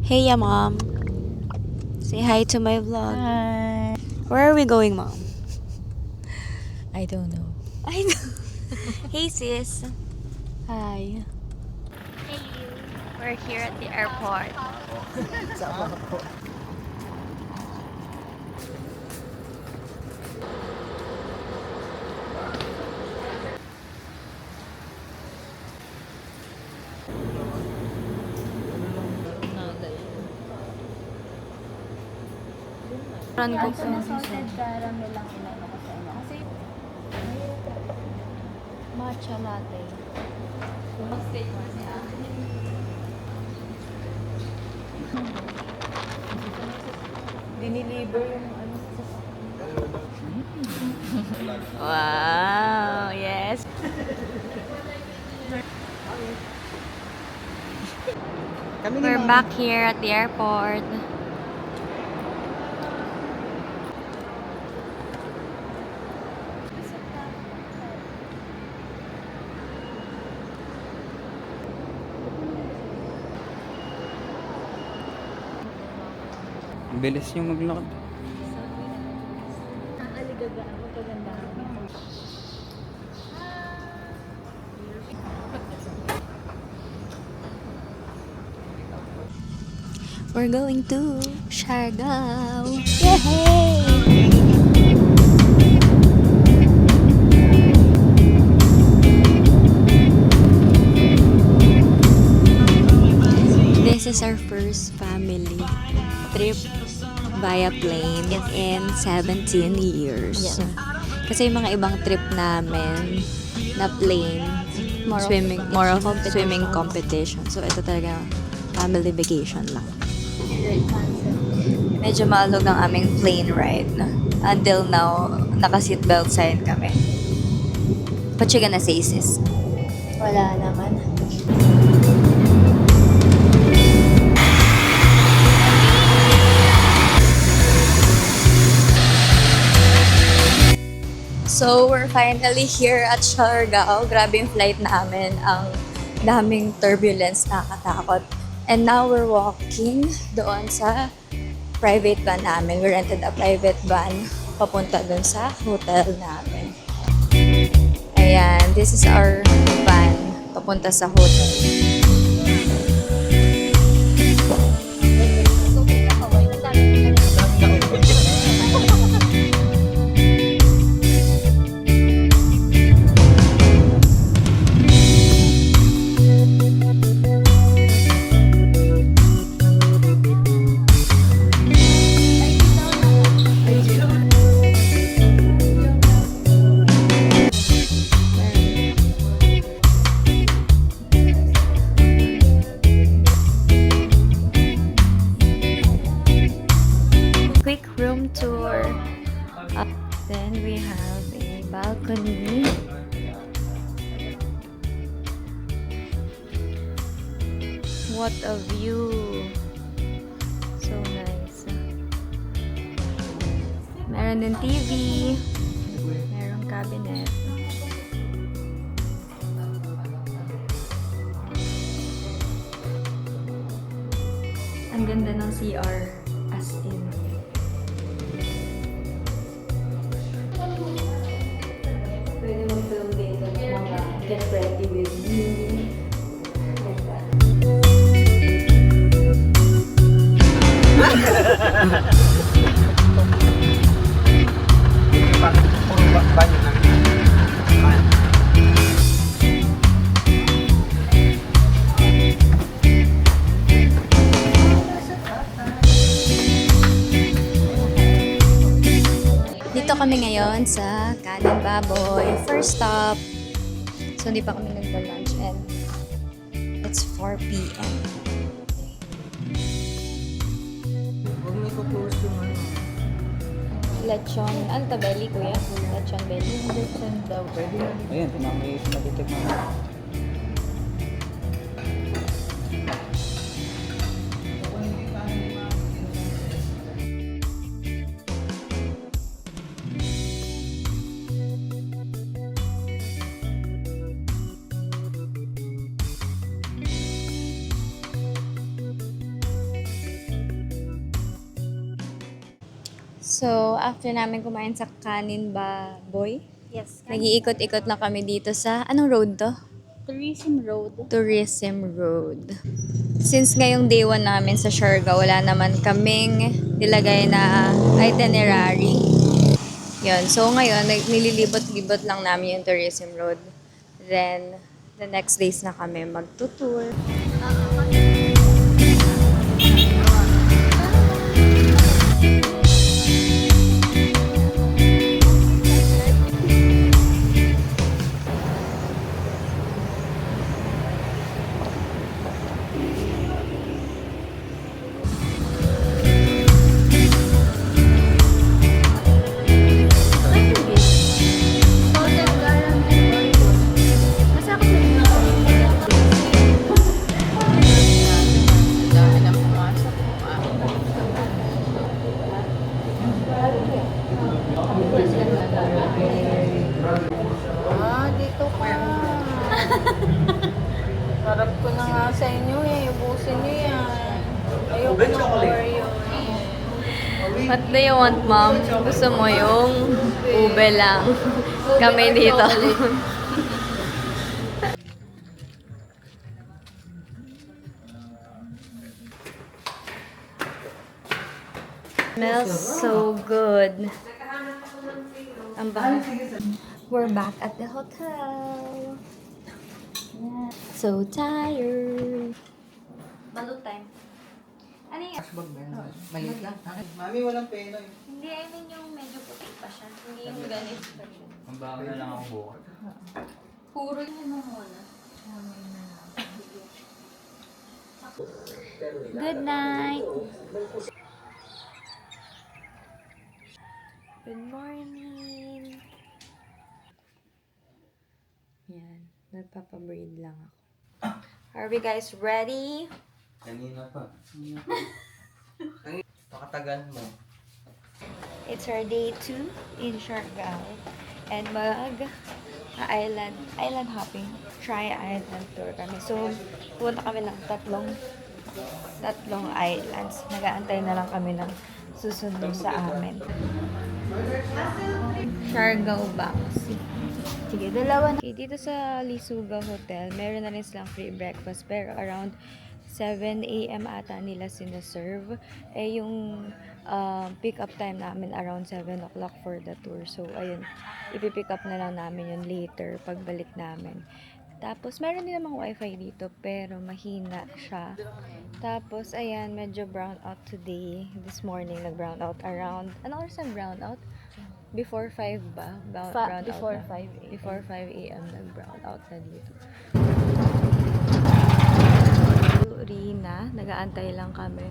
Hey, ya, Mom. Say hi to my vlog. Hi. Where are we going, Mom? I don't know. I know. Hey, sis. Hi. Hey, we're here at the airport. Run ko po. Salted caramel lang inano ko sa inyo. Kasi matcha latte. Diniliver yung ano sa Wow, yes. We're back here at the airport. Bilis yung maglakad. aligaga ako paganda. We're going to Siargao. Yay! This is our first family trip via plane in 17 years. Yes. Kasi yung mga ibang trip namin na plane, More of more of competition. swimming competition. So ito talaga family vacation lang. Medyo maalog ang aming plane ride. Until now, naka-seatbelt sign kami. What you gonna say, sis? Wala naman. So, we're finally here at Siargao. Grabe yung flight namin. Ang daming turbulence, nakakatakot. And now, we're walking doon sa private van namin. We rented a private van papunta doon sa hotel namin. Ayan, this is our van papunta sa hotel. Quick room tour. Then we have a balcony. What a view! So nice. Meron din TV. Merong cabinet. Ang ganda ng CR. As in. Pwede mag-film dito ng mga get ready with me. Like that. Puro banyo na. Dito kami ngayon sa Kanin Baboy. First stop. So, hindi pa kami nagpa-lunch and it's 4 p.m. Huwag may kupost yung ano. Lechon. Ano to, belly, kuya? Lechon belly. Lechon daw. Pwede. Ayan, tinamay natitik mo. So, after namin kumain sa Kanin ba, boy? Yes. Nag-iikot-ikot na kami dito sa, anong road to? Tourism Road. Tourism Road. Since ngayong day 1 namin sa Siargao, wala naman kaming nilagay na itinerary. Yun. So ngayon, nililibot-libot lang namin yung Tourism Road. Then, the next days na kami magtutour. Dami na pumasok. Dito ka. Harap ko na nga sa inyo eh. Ubusin niyo yan. Ayoko ng Oreo eh. What do you want, mom? Gusto mo yung ube lang. Kami dito. Smells so good. Ang bango. We're back at the hotel. Yeah. So tired. Balut time. Ano yung... Maliit lang. Mami, walang peno eh. Hindi, I mean yung medyo puti pa siya. Hindi yung ganito pa siya. Ang bago na lang ako bukas. Puro yun mo muna. Good night. Good morning. Yan. Nagpapabreed lang ako. Are we guys ready? Kanina pa. Pakatagal mo. It's our day 2 in Siargao. And island hopping. Tri-island tour kami. So, punta kami ng tatlong islands. Nag-aantay na lang kami ng susunod sa amin. Siargao Banks. Sige, dalawa na. Okay, dito sa Lisuga Hotel, meron na rin silang free breakfast. Pero around 7 a.m. ata nila sinaserve. Eh, yung pick up time namin around 7 o'clock for the tour. So, ayun. Ipipick up na lang namin yun later pagbalik namin. Tapos, meron din namang wifi dito, pero mahina siya. Tapos, ayan, medyo brown out today. This morning, nag-brown out around, ano oras ang brown out? Before 5 ba? Brown before out na. 5 a.m. Before 5 a.m. nag-brown out na dito. Rina, nag-aantay lang kami.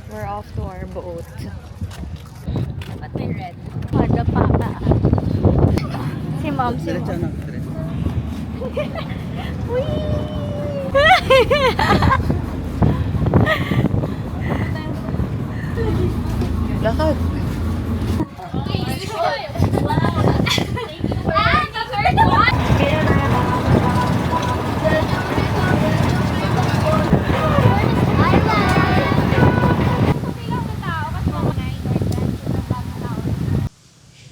We're off to our boat. Ba't may red? Hada pa ka. Si mom, si Diretso mom. na. Diretso. Uy! Lakad.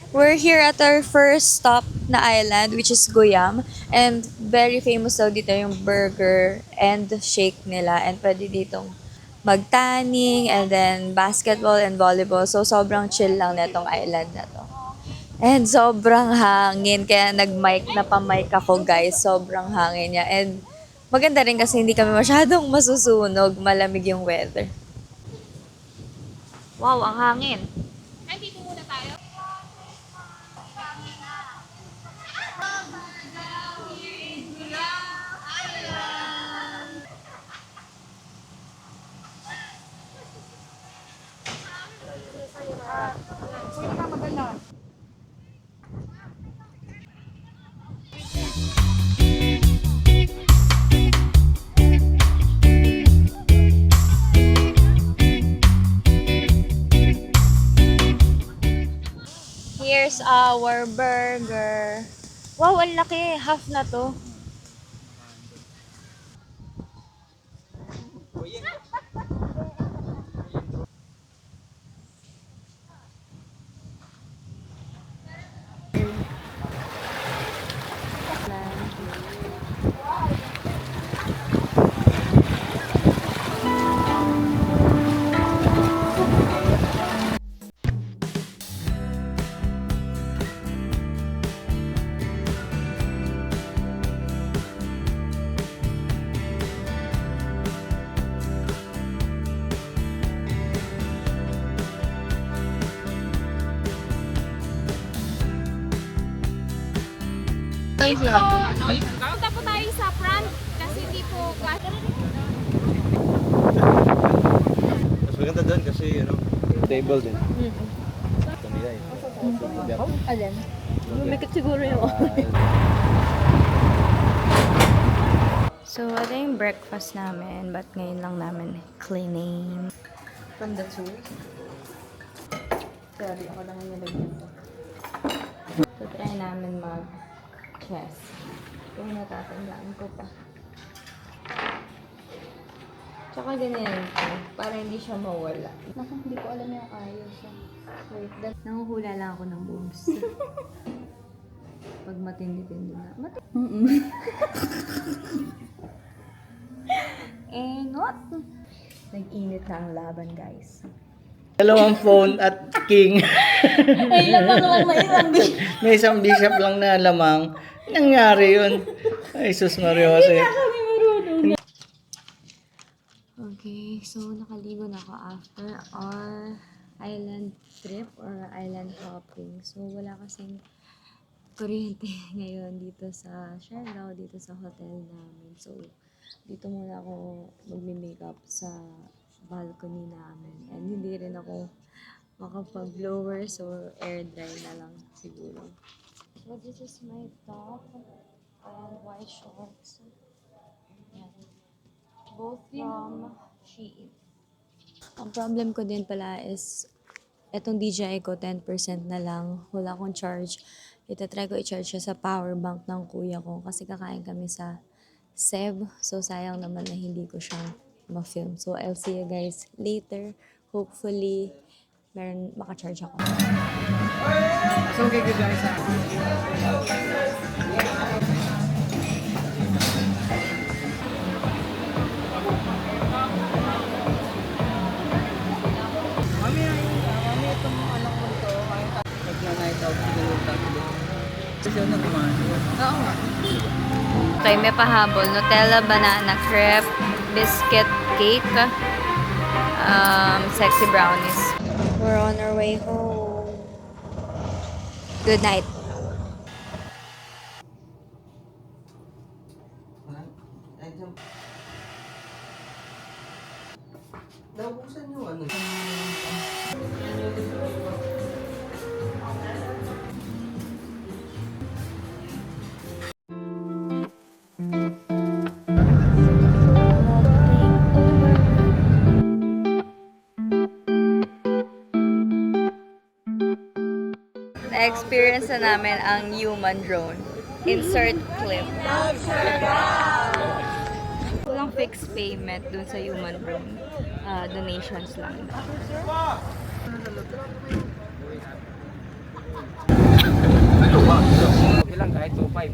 We're here at our first stop na island, which is Goyam. And very famous daw dito yung burger and shake nila. And pwede ditong magtanning and then basketball and volleyball. So, sobrang chill lang netong island na to. And sobrang hangin. Kaya nag-mic na pa-mic ako, guys. Sobrang hangin niya. And maganda rin kasi hindi kami masyadong masusunog. Malamig yung weather. Wow, ang hangin. Here's our burger. Wow, ang laki. Half na to. Punta po tayo sa front kasi hindi po Mas maganda doon kasi, table din. Kanila eh. Alin? Lumikit siguro yung So, ito yung breakfast namin. But ngayon lang namin cleaning. Pandatsu. Sorry, ako lang yung nilagyan ko. So, try namin mag-chess. Kung natatandaan ko pa. Tsaka ganyan ito. Para hindi siya mawala. Naku, hindi ko alam yung ayos siya. Wait, nanguhula lang ako ng boobs. Pag matindi-tindi na. Engot! Nag-init na ang laban, guys. Dalawang phone at king. Ay, lamang lang na isang May isang bishop lang na lamang. Nangyari yun. Ay, sus Mario Jose. Okay, so nakaligo na ako after our island trip or island hopping. So wala kasing kuryente ngayon dito sa Siargao, dito sa hotel namin. So dito muna ako magme-makeup sa balcony namin. And hindi rin ako makapag-blower, so air dry na lang siguro. So this is my top and white shorts. Yan. Both from Shein. Ang problem ko din pala is etong DJI ko 10% na lang. Wala akong charge. Itatry ko i-charge siya sa power bank ng kuya ko kasi kakain kami sa Cebu. So sayang naman na hindi ko siya ma-film. So I'll see you guys later. Hopefully meron maka-charge ako. So, okay guys. Mami itong anak mo ito. Pag na-night out, siguro tatlo. Kasi na kumain. Oo nga. Okay, may pahabol. Nutella, banana, crepe, biscuit, cake, sexy brownies. We're on our way home. Good night. Naubusan yung ano. Na-experience na namin ang human drone. Insert clip. Walang fixed payment dun sa human drone. Donations lang. Okay lang kahit 2.5.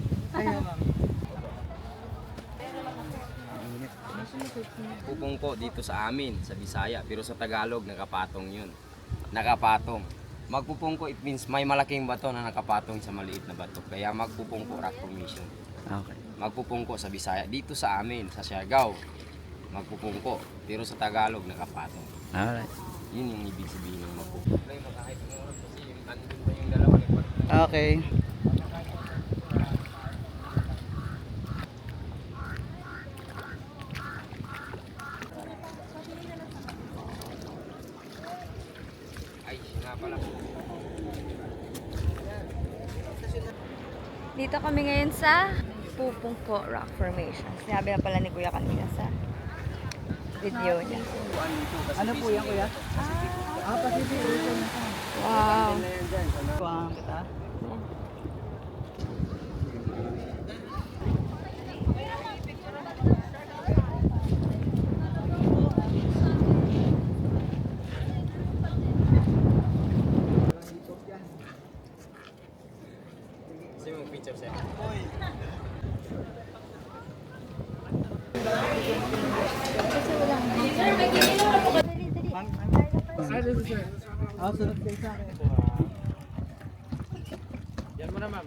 Pupungko dito sa amin, sa Bisaya. Pero sa Tagalog, nakapatong yun. Nakapatong. Magpupungko, it means may malaking bato na nakapatong sa maliit na bato. Kaya magpupungko, rock formation. Okay. Magpupungko sa Bisaya. Dito sa amin, sa Siargao, magpupungko. Pero sa Tagalog, nakapatong. Alright. Yun yung ibig sabihin ng magpupungko. Kahit umurot kasi yung andun pa yung dalawa nagpapungko. Okay. Ay, siya nga pala. Dito kami ngayon sa Pupungko Rock Formation. Sinabi na pala ni Kuya kanina sa video niya. Ano po yan, kuya? Pacific Ocean. Wow. Kuhaan kita. Kasi yung picture sa'yo. Sunod kayo sa akin. Yan mo na ma'am.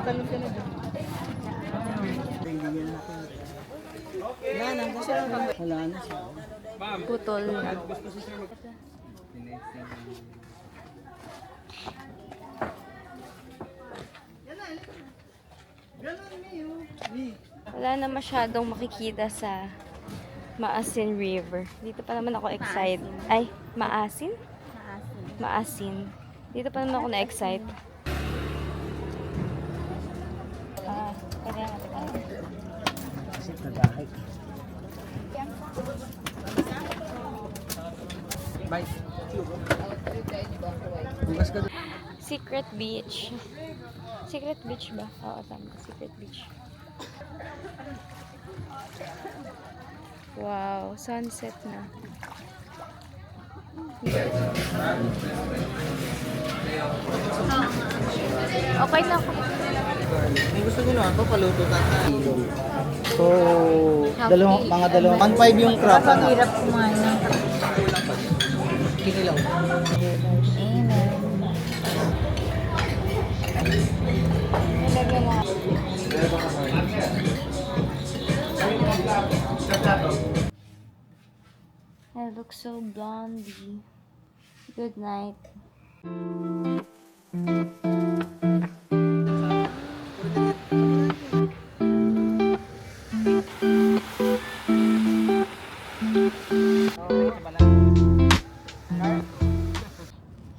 Tumatalon ka na dyan. Wala na, kasi wala na siya. Putol na. Wala na masyadong makikita sa Maasin River. Dito pa naman ako excited. Ay, Maasin? Maasin. Dito pa naman ako na-excite. Kasi nagahay. Bye. Bukas ka doon. Secret Beach. Secret Beach ba? Oo, tama. Secret Beach. Wow, sunset na. Okay na ako. May gusto ko na ito, paluto tayo. So, mga dalawang 1.5 yung crab. Ang hirap kumain ng kinilaw. I look so blondie. Good night.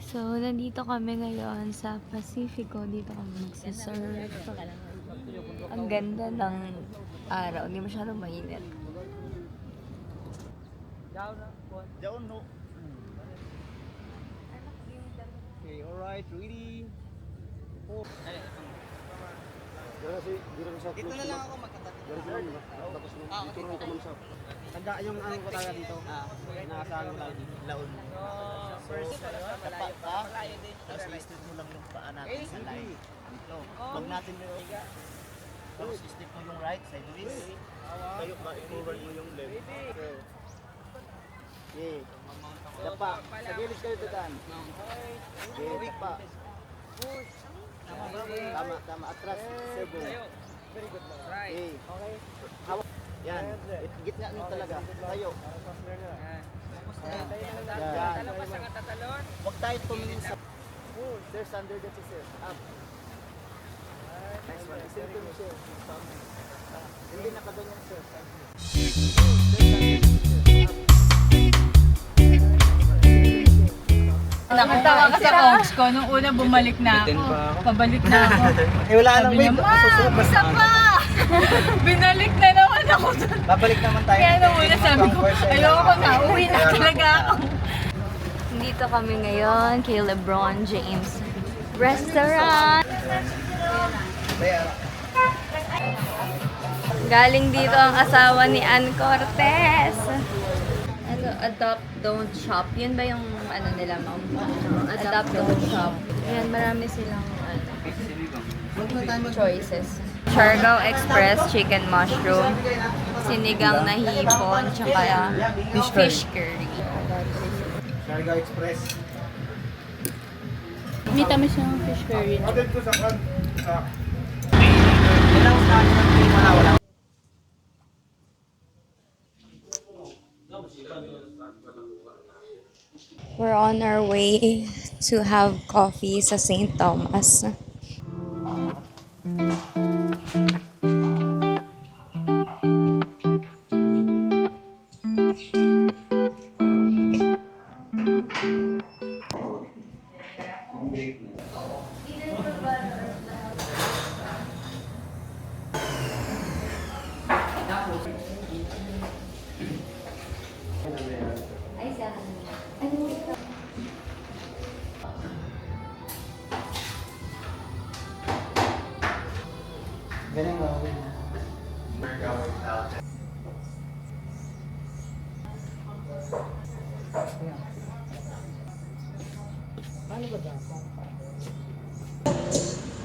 So, nandito kami ngayon sa Pacifico. Dito kami magsasurf. Ang ganda ng araw. Hindi masyadong mainit. Down, no. Okay, alright, ready. Dito na lang ako magkatatin. Handa yung ano ko tayo dito. Nakasama ko tayo dito. Laon. First, tapat ka. Tapos i-step mo lang yung paa natin sa line. Dito. Huwag natin yung tapos i-step mo yung right, sideways. Tayo ka, i-forward mo yung left. Okay. Dapa. Sa gilid kayo tutan. Okay, dapa. Tama. Atras. Sebo. Okay. Hawak. Yan. Gitna nyo talaga. Tayo. Yan. Huwag tayo tumingin sa... There's under the scissors. Up. Next one. Center mo siya. Hindi nakaganyan sir. Nakatawa ka sa coach ko. Nung una bumalik na ako. Pabalik na ako. Eh wala nang wait. Isa pa! Binalik na naman ako doon. Babalik naman tayo. Kaya nung una sabi ko, ayoko na. Uwi na talaga ako. Dito kami ngayon kay LeBron James Restaurant. Galing dito ang asawa ni Ann Cortez. Ano, adopt, don't shop. Yun ba yung ano nila, ma'am? Adopt, don't shop. Yan, marami silang choices. Siargao Express Chicken Mushroom, sinigang na hipon, tsaka fish curry. Siargao Express. May tamis yung fish curry. Wala. We're on our way to have coffee sa St. Thomas. Ganyan ba?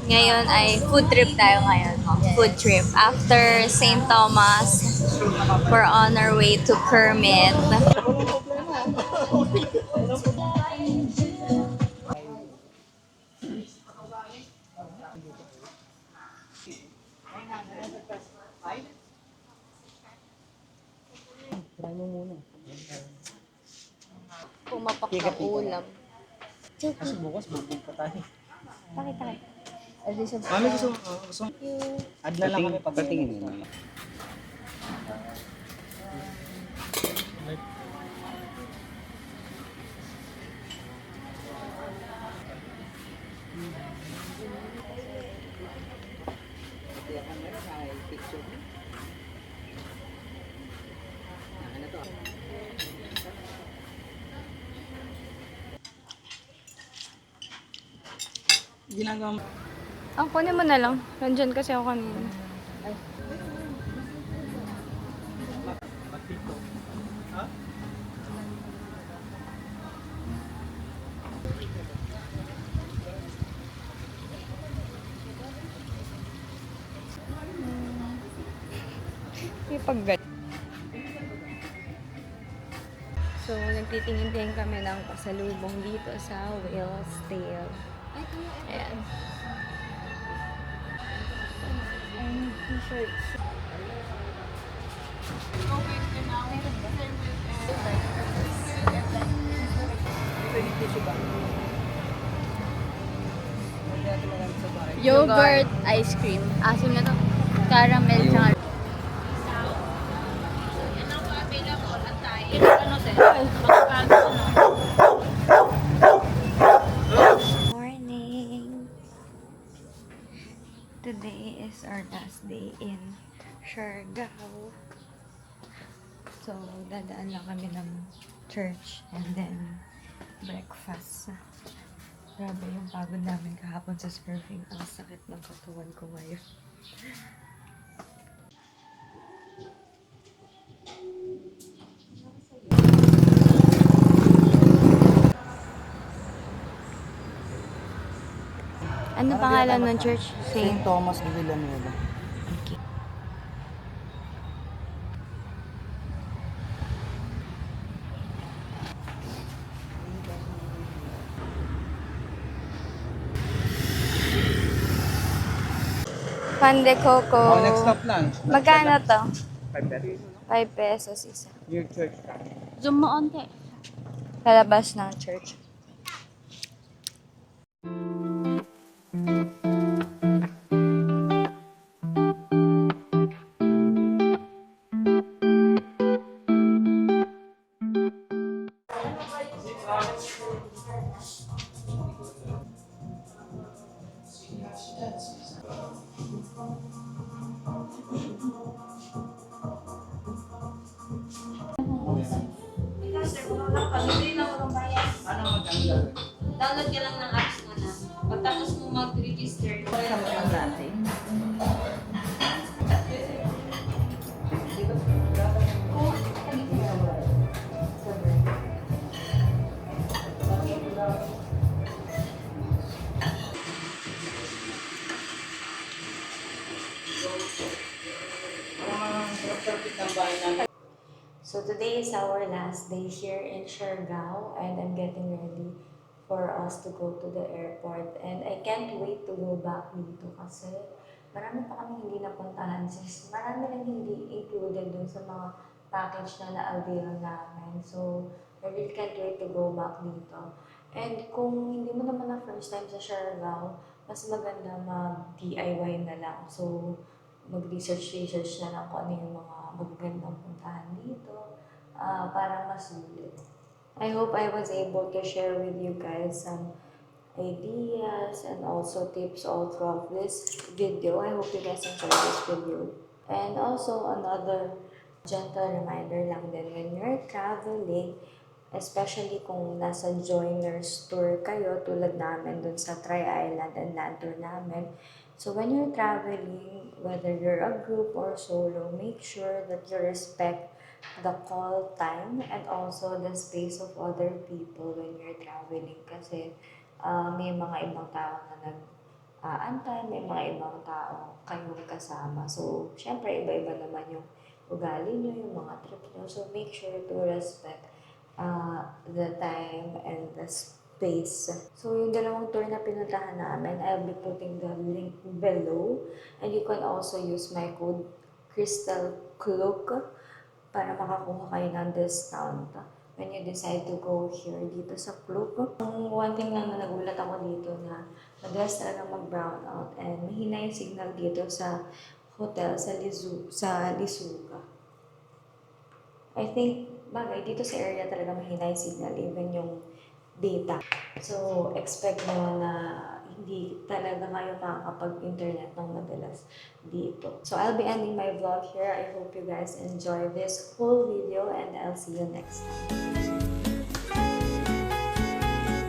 Ngayon ay food trip tayo ngayon. Food trip. After St. Thomas, we're on our way to Kermit. Patok ng ulam. Kasi bukas bubog pa tayo. Bakit tayo? Mami gusto add na lang kami pag Patingin mo. ginagawa mo. Ang kunin mo na lang. Nandyan kasi ako kanina. Ipaggat. So, nagtitingin-tingin kami ng pasalubong dito sa Whale's Tail. Ayan. And t-shirts. Yogurt ice cream. Asim na to. Caramel tsaka. Morning! Today is our last day in Siargao. So, dadaan lang kami ng church and then breakfast. Grabe yung pagod namin kahapon sa surfing. Ang sakit ng katawan ko ngayon. Ano pangalan ng church? St. Thomas de Villanueva. Okay. Pan de Coco. Oh, next stop lang. Magkano to? 5 pesos. 5 pesos isa. Your church. Zoom mo onte. Kalabas ng church. Download ka lang ng apps mo na. Pagtapos mo mag-register. So today is our last day here in Siargao and I'm getting ready for us to go to the airport and I can't wait to go back dito kasi marami pa kami hindi napuntahan sis. Marami lang hindi included dun sa mga package na na-avail namin. So I really can't wait to go back dito. And kung hindi mo naman na first time sa Siargao, mas maganda mag-DIY na lang. So mag-research na lang kung ano yung mga magagandang puntahan dito para masulit. I hope I was able to share with you guys some ideas and also tips all throughout this video. I hope you guys enjoyed this video. And also another gentle reminder lang din when you're traveling, especially kung nasa joiners tour kayo tulad namin dun sa Tri-Island and land tour namin. So when you're traveling, whether you're a group or solo, make sure that you respect the call time and also the space of other people when you're traveling kasi may mga ibang tao na nag-aantay, may mga ibang tao kayong kasama. So, syempre, iba-iba naman yung ugali nyo, yung mga trip nyo. So, make sure to respect the time and the space. So, yung dalawang tour na pinuntahan namin, I'll be putting the link below. And you can also use my code CrystalCloak para makakuha kayo ng discount when you decide to go here dito sa Klook. Ang one thing lang na nagulat ako dito na madalas talaga mag-brown out and mahina yung signal dito sa hotel sa Lisuga. I think bagay dito sa area talaga mahina yung signal, even yung data. So expect mo na hindi talaga kayo makakapag-internet ng madalas dito. So I'll be ending my vlog here. I hope you guys enjoy this whole video and I'll see you next time.